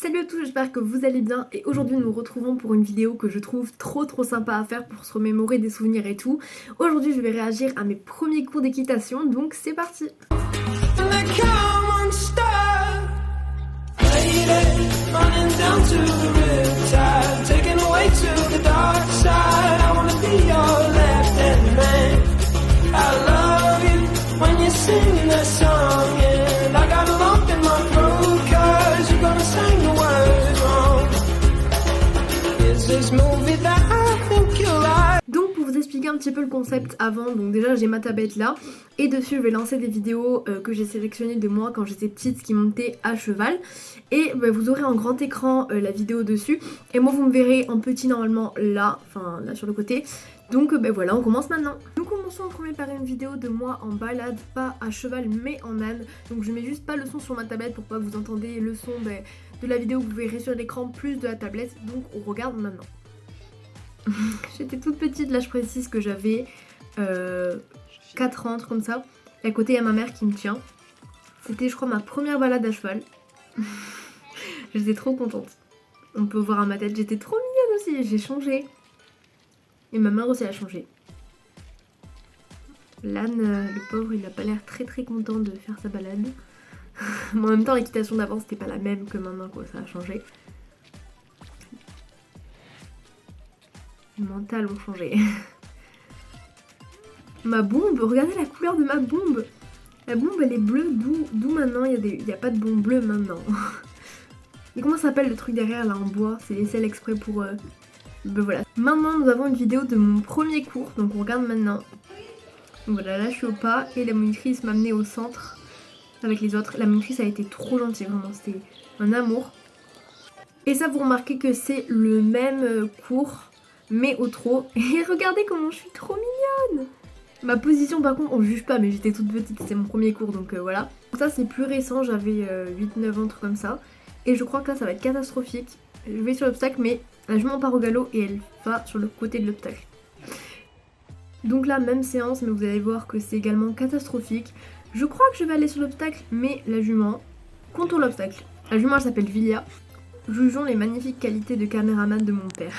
Salut à tous, j'espère que vous allez bien et aujourd'hui nous nous retrouvons pour une vidéo que je trouve trop sympa à faire pour se remémorer des souvenirs et tout. Aujourd'hui je vais réagir à mes premiers cours d'équitation, donc c'est parti. Donc pour vous expliquer un petit peu le concept avant, donc déjà j'ai ma tablette là et dessus je vais lancer des vidéos que j'ai sélectionnées de moi quand j'étais petite qui montaient à cheval et vous aurez en grand écran la vidéo dessus et moi vous me verrez en petit normalement là, enfin là sur le côté. Donc voilà, on commence maintenant. Nous commençons en premier par une vidéo de moi en balade, pas à cheval mais en âne. Donc je mets juste pas le son sur ma tablette pour pas que vous entendez le son de la vidéo que vous verrez sur l'écran plus de la tablette. Donc on regarde maintenant. J'étais toute petite, là je précise que j'avais 4 ans, comme ça. Et à côté il y a ma mère qui me tient. C'était je crois ma première balade à cheval. J'étais trop contente. On peut voir à ma tête, j'étais trop mignonne aussi, j'ai changé. Et ma mère aussi a changé. L'âne, le pauvre, il a pas l'air très content de faire sa balade. Mais en même temps l'équitation d'avant c'était pas la même que maintenant quoi, ça a changé. Les mentales ont changé. Ma bombe, regardez la couleur de ma bombe. La bombe elle est bleue, d'où maintenant il y a pas de bombe bleue maintenant. Et comment ça s'appelle le truc derrière là en bois? C'est les selles exprès pour... voilà. Maintenant nous avons une vidéo de mon premier cours, donc on regarde maintenant. Donc voilà, là je suis au pas et la monitrice m'a amenée au centre avec les autres. La monitrice a été trop gentille, vraiment, c'était un amour. Et ça vous remarquez que c'est le même cours mais au trot. Et regardez comment je suis trop mignonne. Ma position par contre on juge pas, mais j'étais toute petite, c'est mon premier cours donc voilà. Ça c'est plus récent, j'avais 8-9 ans, truc comme ça. Et je crois que là ça va être catastrophique. Je vais sur l'obstacle mais la jument part au galop et elle va sur le côté de l'obstacle. Donc là même séance mais vous allez voir que c'est également catastrophique. Je crois que je vais aller sur l'obstacle mais la jument contourne l'obstacle. La jument elle s'appelle Vilia. Jugeons les magnifiques qualités de caméraman de mon père.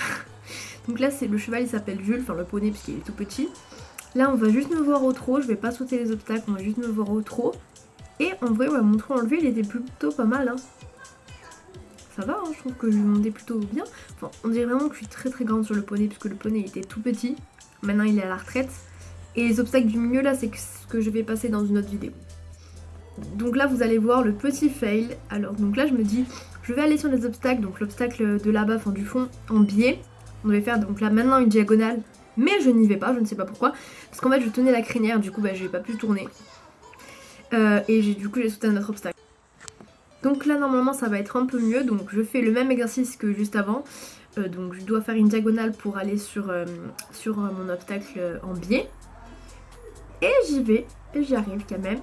Donc là c'est le cheval, il s'appelle Jules, enfin le poney parce qu'il est tout petit. Là on va juste me voir au trot, je vais pas sauter les obstacles, on va juste me voir au trot. Et en vrai mon trot enlevé il était plutôt pas mal hein. Ça va hein, je trouve que je montais plutôt bien. Enfin on dirait vraiment que je suis très grande sur le poney puisque le poney il était tout petit. Maintenant il est à la retraite. Et les obstacles du milieu là c'est ce que je vais passer dans une autre vidéo. Donc là vous allez voir le petit fail. Alors donc là je me dis je vais aller sur les obstacles, donc l'obstacle de là-bas, enfin du fond en biais. On devait faire donc là maintenant une diagonale, mais je n'y vais pas, je ne sais pas pourquoi. Parce qu'en fait je tenais la crinière, du coup je n'ai pas pu tourner. Et du coup j'ai sauté un autre obstacle. Donc là normalement ça va être un peu mieux, donc je fais le même exercice que juste avant. Donc je dois faire une diagonale pour aller sur mon obstacle en biais. Et j'y vais, et j'y arrive quand même.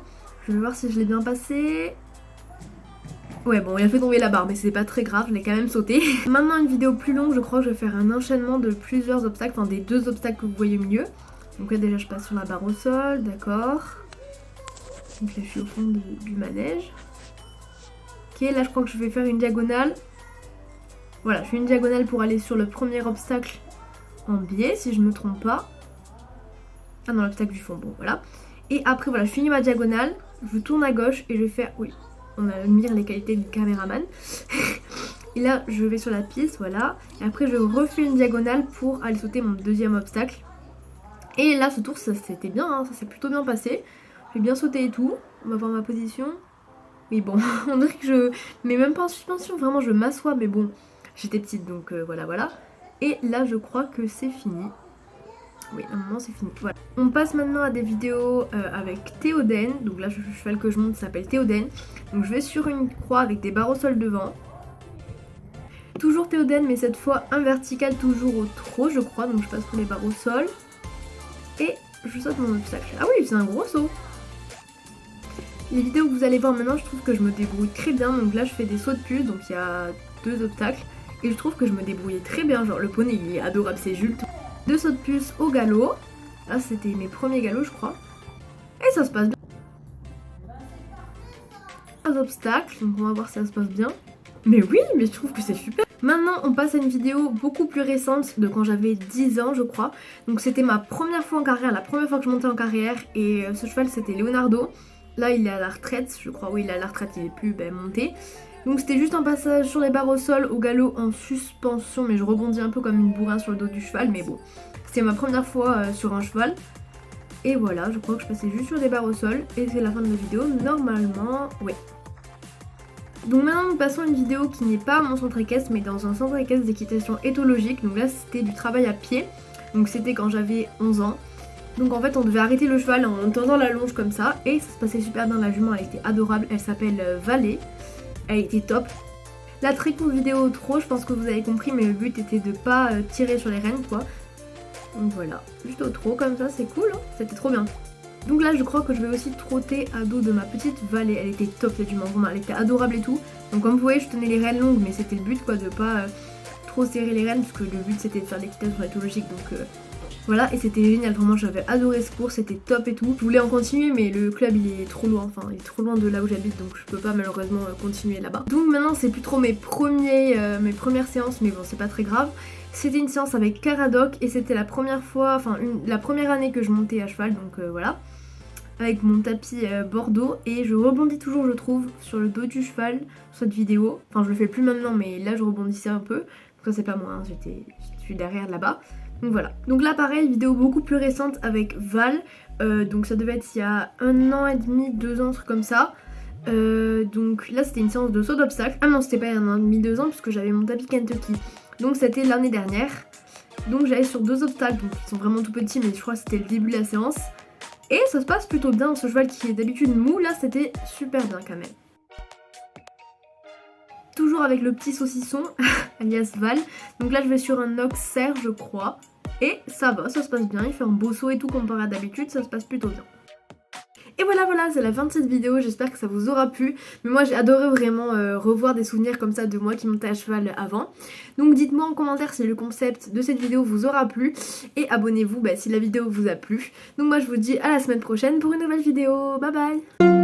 Je vais voir si je l'ai bien passé. Ouais bon il a fait tomber la barre mais c'est pas très grave, je l'ai quand même sauté. Maintenant une vidéo plus longue, je crois que je vais faire un enchaînement de plusieurs obstacles, enfin des 2 obstacles que vous voyez mieux. Donc là déjà je passe sur la barre au sol, d'accord. Donc là je suis au fond du manège. Ok là je crois que je vais faire une diagonale. Voilà je fais une diagonale pour aller sur le premier obstacle en biais si je me trompe pas. Ah non l'obstacle du fond, bon voilà. Et après voilà je finis ma diagonale, je tourne à gauche et je vais faire... Oui. On admire les qualités du caméraman. Et là je vais sur la piste, voilà. Et après je refais une diagonale pour aller sauter mon deuxième obstacle. Et là ce tour ça c'était bien, hein, ça s'est plutôt bien passé. J'ai bien sauté et tout. On va voir ma position. Oui bon, on dirait que je mets même pas en suspension, vraiment je m'assois, mais bon, j'étais petite donc voilà. Et là je crois que c'est fini. Oui, à un moment c'est fini. Voilà. On passe maintenant à des vidéos avec Théoden. Donc là, le cheval que je monte s'appelle Théoden. Donc je vais sur une croix avec des barres au sol devant. Toujours Théoden, mais cette fois un vertical, toujours au trot, je crois. Donc je passe pour les barres au sol. Et je saute mon obstacle. Ah oui, c'est un gros saut. Les vidéos que vous allez voir maintenant, je trouve que je me débrouille très bien. Donc là, je fais des sauts de puce. Donc il y a 2 obstacles. Et je trouve que je me débrouillais très bien. Genre le poney, il est adorable, c'est Jules. 2 sauts de puce au galop. Là c'était mes premiers galops je crois. Et ça se passe bien. 3 obstacles, donc on va voir si ça se passe bien. Mais oui, mais je trouve que c'est super. Maintenant, on passe à une vidéo beaucoup plus récente de quand j'avais 10 ans, je crois. Donc c'était ma première fois en carrière, la première fois que je montais en carrière. Et ce cheval, c'était Leonardo. Là, il est à la retraite, je crois. Oui, il est à la retraite, il est plus monté. Donc c'était juste un passage sur les barres au sol, au galop en suspension. Mais je rebondis un peu comme une bourrin sur le dos du cheval. Mais bon, c'était ma première fois sur un cheval. Et voilà, je crois que je passais juste sur des barres au sol. Et c'est la fin de la vidéo, normalement, ouais. Donc maintenant nous passons à une vidéo qui n'est pas à mon centre équestre mais dans un centre équestre d'équitation éthologique. Donc là c'était du travail à pied, donc c'était quand j'avais 11 ans. Donc en fait on devait arrêter le cheval en tendant la longe comme ça et ça se passait super bien, la jument elle était adorable, elle s'appelle Valet, elle était top. La très courte vidéo trop, je pense que vous avez compris mais le but était de pas tirer sur les rênes quoi. Donc voilà, juste au trot comme ça, c'est cool, hein, c'était trop bien. Donc là je crois que je vais aussi trotter à dos de ma petite Valet, elle était top cette jument, vraiment elle était adorable et tout. Donc comme vous voyez je tenais les rênes longues mais c'était le but quoi de pas trop serrer les rênes parce que le but c'était de faire l'équitation éthologique donc voilà et c'était génial, vraiment j'avais adoré ce cours, c'était top et tout. Je voulais en continuer mais le club il est trop loin, enfin il est trop loin de là où j'habite donc je peux pas malheureusement continuer là-bas. Donc maintenant c'est plus trop mes premières séances mais bon c'est pas très grave. C'était une séance avec Caradoc et c'était la première fois, enfin la première année que je montais à cheval donc voilà. Avec mon tapis bordeaux et je rebondis toujours je trouve sur le dos du cheval sur cette vidéo. Enfin je le fais plus maintenant mais là je rebondissais un peu. Donc ça c'est pas moi, hein, je suis derrière là-bas. Donc voilà. Donc là pareil, vidéo beaucoup plus récente avec Val. Donc ça devait être il y a 1 an et demi, 2 ans, un truc comme ça. Donc là c'était une séance de saut d'obstacle. Ah non c'était pas il y a 1 an et demi, 2 ans puisque j'avais mon tapis Kentucky. Donc c'était l'année dernière. Donc j'allais sur 2 obstacles, donc ils sont vraiment tout petits mais je crois que c'était le début de la séance. Et ça se passe plutôt bien, ce cheval qui est d'habitude mou, là c'était super bien quand même. Toujours avec le petit saucisson, alias Val. Donc là je vais sur un Auxerre je crois. Et ça va, ça se passe bien, il fait un beau saut et tout comparé à d'habitude, ça se passe plutôt bien. Et voilà, c'est la fin de cette vidéo, j'espère que ça vous aura plu. Mais moi j'ai adoré vraiment revoir des souvenirs comme ça de moi qui montais à cheval avant. Donc dites-moi en commentaire si le concept de cette vidéo vous aura plu. Et abonnez-vous si la vidéo vous a plu. Donc moi je vous dis à la semaine prochaine pour une nouvelle vidéo. Bye bye.